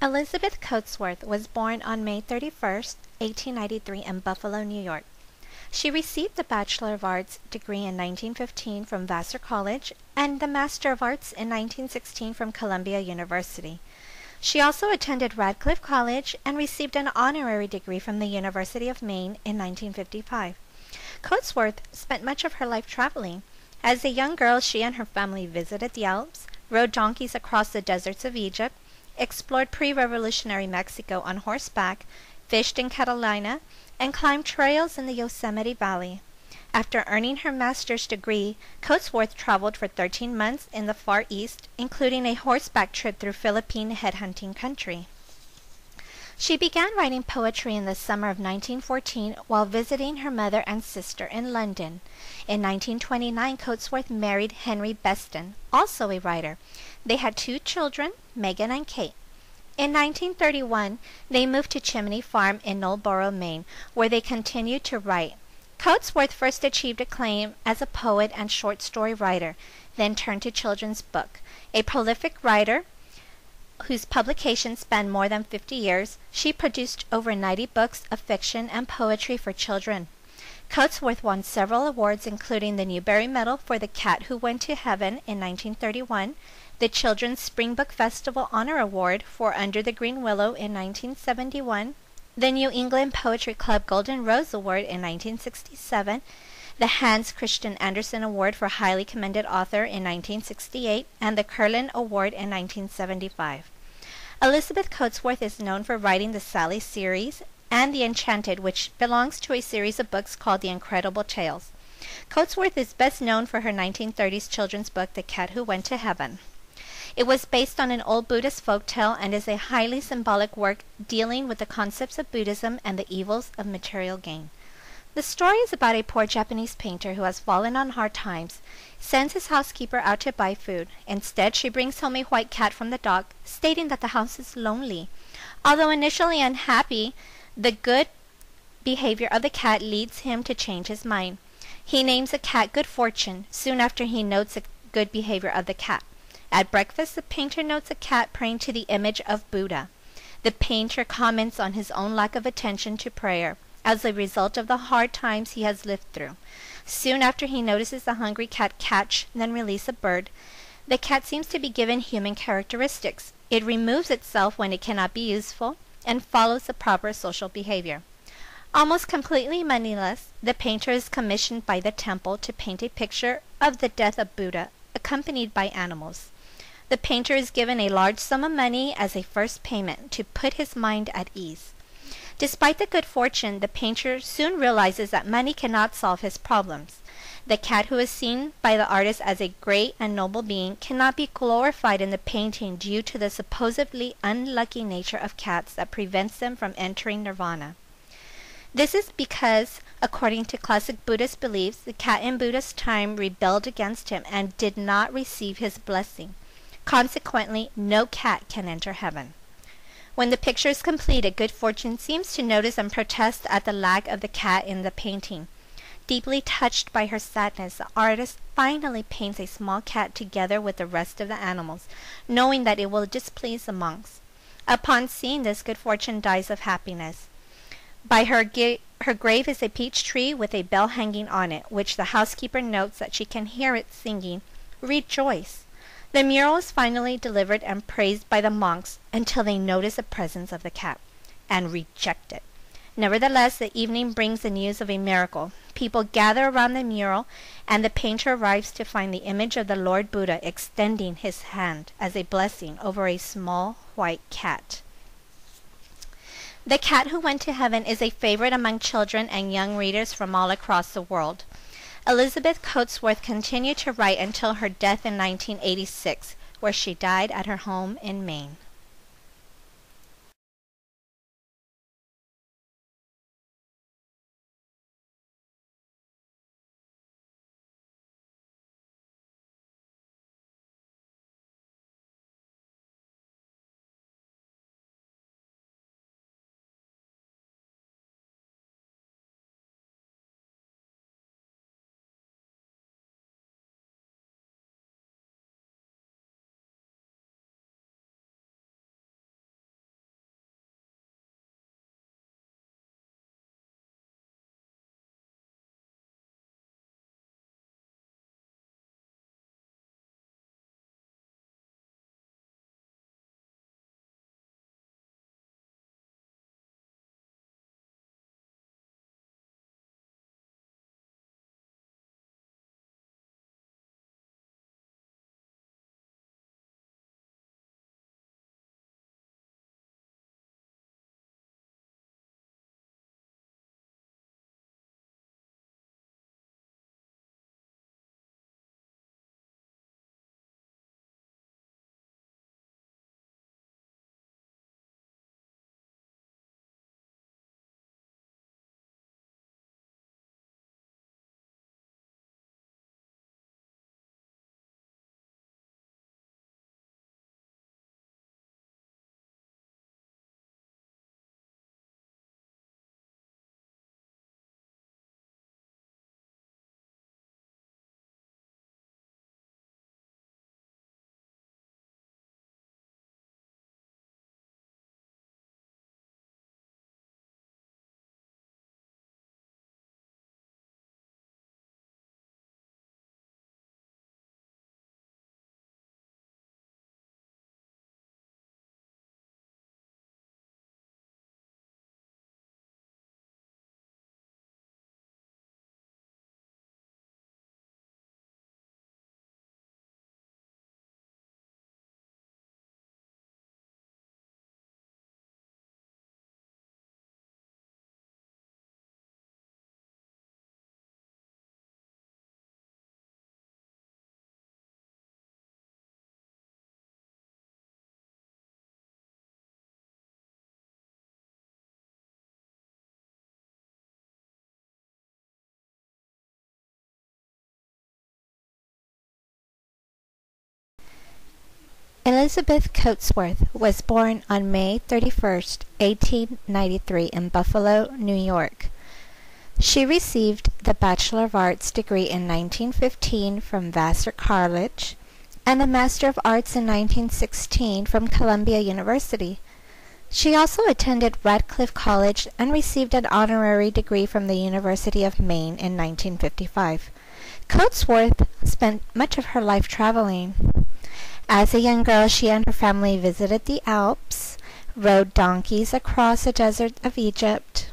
Elizabeth Coatsworth was born on May 31st, 1893 in Buffalo, New York. She received the Bachelor of Arts degree in 1915 from Vassar College and the Master of Arts in 1916 from Columbia University. She also attended Radcliffe College and received an honorary degree from the University of Maine in 1955. Coatsworth spent much of her life traveling. As a young girl, she and her family visited the Alps, rode donkeys across the deserts of Egypt, explored pre-revolutionary Mexico on horseback, fished in Catalina, and climbed trails in the Yosemite Valley. After earning her master's degree, Coatsworth traveled for 13 months in the Far East, including a horseback trip through Philippine headhunting country. She began writing poetry in the summer of 1914 while visiting her mother and sister in London. In 1929, Coatsworth married Henry Beston, also a writer. They had 2 children, Megan and Kate. In 1931, they moved to Chimney Farm in Knowlborough, Maine, where they continued to write. Coatsworth first achieved acclaim as a poet and short story writer, then turned to children's book. A prolific writer whose publications spanned more than 50 years, she produced over 90 books of fiction and poetry for children. Coatsworth won several awards, including the Newbery Medal for The Cat Who Went to Heaven in 1931, the Children's Spring Book Festival Honor Award for Under the Green Willow in 1971, the New England Poetry Club Golden Rose Award in 1967, the Hans Christian Andersen Award for Highly Commended Author in 1968, and the Curlin Award in 1975. Elizabeth Coatsworth is known for writing the Sally series and The Enchanted, which belongs to a series of books called The Incredible Tales. Coatsworth is best known for her 1930s children's book, The Cat Who Went to Heaven. It was based on an old Buddhist folktale and is a highly symbolic work dealing with the concepts of Buddhism and the evils of material gain. The story is about a poor Japanese painter who has fallen on hard times, sends his housekeeper out to buy food. Instead, she brings home a white cat from the dock, stating that the house is lonely. Although initially unhappy, the good behavior of the cat leads him to change his mind. He names the cat Good Fortune soon after he notes the good behavior of the cat. At breakfast, the painter notes a cat praying to the image of Buddha. The painter comments on his own lack of attention to prayer as a result of the hard times he has lived through. Soon after, he notices the hungry cat catch, then release a bird. The cat seems to be given human characteristics. It removes itself when it cannot be useful and follows the proper social behavior. Almost completely moneyless, the painter is commissioned by the temple to paint a picture of the death of Buddha, accompanied by animals. The painter is given a large sum of money as a first payment to put his mind at ease. Despite the good fortune, the painter soon realizes that money cannot solve his problems. The cat, who is seen by the artist as a great and noble being, cannot be glorified in the painting due to the supposedly unlucky nature of cats that prevents them from entering nirvana. This is because, according to classic Buddhist beliefs, the cat in Buddha's time rebelled against him and did not receive his blessing. Consequently, no cat can enter heaven. When the picture is completed, Good Fortune seems to notice and protest at the lack of the cat in the painting. Deeply touched by her sadness, the artist finally paints a small cat together with the rest of the animals, knowing that it will displease the monks. Upon seeing this, Good Fortune dies of happiness. By her grave is a peach tree with a bell hanging on it, which the housekeeper notes that she can hear it singing, "Rejoice." The mural is finally delivered and praised by the monks until they notice the presence of the cat and reject it. Nevertheless, the evening brings the news of a miracle. People gather around the mural, and the painter arrives to find the image of the Lord Buddha extending his hand as a blessing over a small white cat. The Cat Who Went to Heaven is a favorite among children and young readers from all across the world. Elizabeth Coatsworth continued to write until her death in 1986, where she died at her home in Maine. Elizabeth Coatsworth was born on May 31st, 1893 in Buffalo, New York. She received the Bachelor of Arts degree in 1915 from Vassar College and the Master of Arts in 1916 from Columbia University. She also attended Radcliffe College and received an honorary degree from the University of Maine in 1955. Coatsworth spent much of her life traveling. As a young girl, she and her family visited the Alps, rode donkeys across the desert of Egypt,